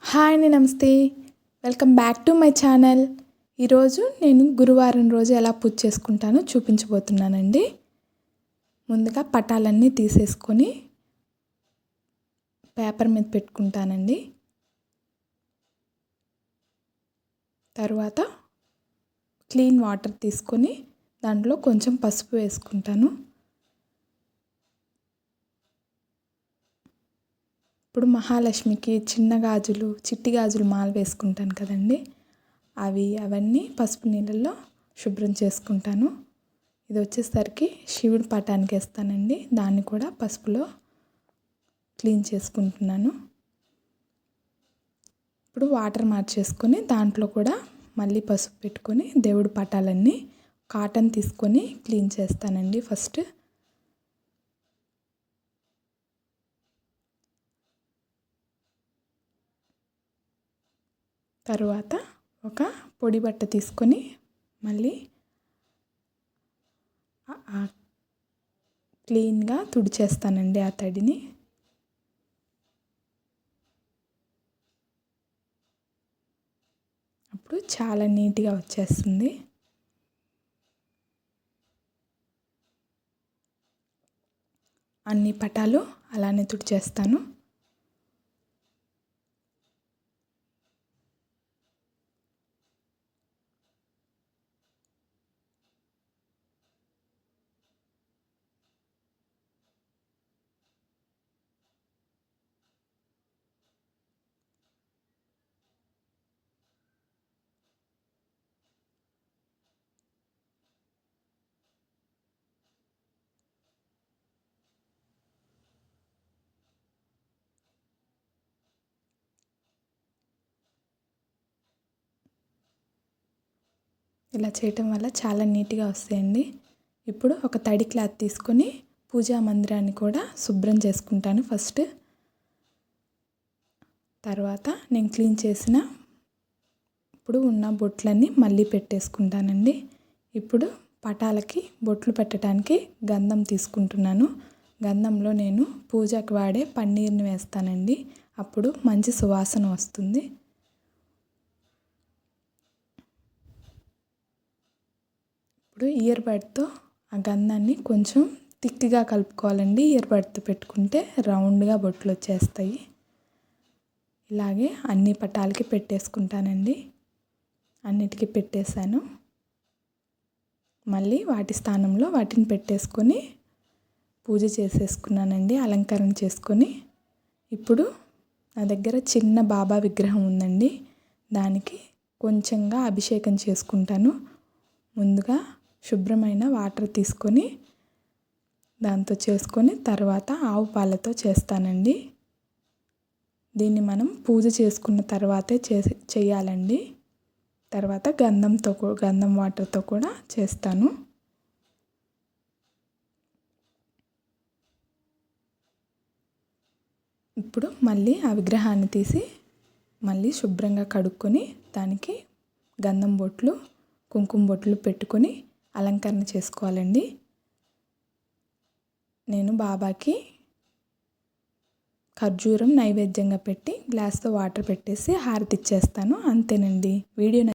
Hi అండి, నమస్తే. Welcome back to my channel. ఈరోజు నేను గురువారం రోజు ఎలా పూజ చేసుకుంటానో చూపించబోతున్నానండి. ముందుగా పటాలన్నీ తీసేసుకొని పేపర్ మీద పెట్టుకుంటానండి. తర్వాత క్లీన్ వాటర్ తీసుకొని దాంట్లో కొంచెం పసుపు వేసుకుంటాను. ఇప్పుడు మహాలక్ష్మికి చిన్న గాజులు, చిట్టి గాజులు మాల వేసుకుంటాను కదండి, అవన్నీ పసుపు నీళ్ళల్లో శుభ్రం చేసుకుంటాను. ఇది వచ్చేసరికి శివుడి పటానికి వేస్తానండి. దాన్ని కూడా పసుపులో క్లీన్ చేసుకుంటున్నాను. ఇప్పుడు వాటర్ మార్చేసుకొని దాంట్లో కూడా మళ్ళీ పసుపు పెట్టుకొని దేవుడి పటాలన్నీ కాటన్ తీసుకొని క్లీన్ చేస్తానండి. ఫస్ట్ తర్వాత ఒక పొడి బట్ట తీసుకొని మళ్ళీ క్లీన్గా తుడిచేస్తానండి ఆ తడిని. అప్పుడు చాలా నీట్గా వచ్చేస్తుంది. అన్ని పటాలు అలానే తుడిచేస్తాను. ఇలా చేయటం వల్ల చాలా నీట్గా వస్తాయండి. ఇప్పుడు ఒక తడి క్లాత్ తీసుకొని పూజా మందిరాన్ని కూడా శుభ్రం చేసుకుంటాను ఫస్ట్. తర్వాత నేను క్లీన్ చేసిన ఇప్పుడు ఉన్న బొట్లన్నీ మళ్ళీ పెట్టేసుకుంటానండి. ఇప్పుడు పటాలకి బొట్లు పెట్టడానికి గంధం తీసుకుంటున్నాను. గంధంలో నేను పూజకు వాడే పన్నీర్ని వేస్తానండి. అప్పుడు మంచి సువాసన వస్తుంది. ఇప్పుడు ఇయర్ బడ్తో ఆ గంధాన్ని కొంచెం థిక్గా కలుపుకోవాలండి. ఇయర్ బడ్తో పెట్టుకుంటే రౌండ్గా బొట్లు వచ్చేస్తాయి. ఇలాగే అన్ని పటాలకి పెట్టేసుకుంటానండి. అన్నిటికీ పెట్టేశాను. మళ్ళీ వాటి స్థానంలో వాటిని పెట్టేసుకొని పూజ చేసేసుకున్నానండి, అలంకరణ చేసుకొని. ఇప్పుడు నా దగ్గర చిన్న బాబా విగ్రహం ఉందండి. దానికి కొంచెంగా అభిషేకం చేసుకుంటాను. ముందుగా శుభ్రమైన వాటర్ తీసుకొని దాంతో చేసుకొని తర్వాత ఆవు పాలతో చేస్తానండి. దీన్ని మనం పూజ చేసుకున్న తర్వాతే చేయాలండి. తర్వాత గంధం వాటర్తో కూడా చేస్తాను. ఇప్పుడు మళ్ళీ ఆ విగ్రహాన్ని తీసి మళ్ళీ శుభ్రంగా కడుక్కొని దానికి గంధం బొట్లు, కుంకుమ బొట్లు పెట్టుకొని అలంకరణ చేసుకోవాలండి. నేను బాబాకి ఖర్జూరం నైవేద్యంగా పెట్టి గ్లాస్తో వాటర్ పెట్టేసి హారతి ఇచ్చేస్తాను. అంతేనండి. వీడియో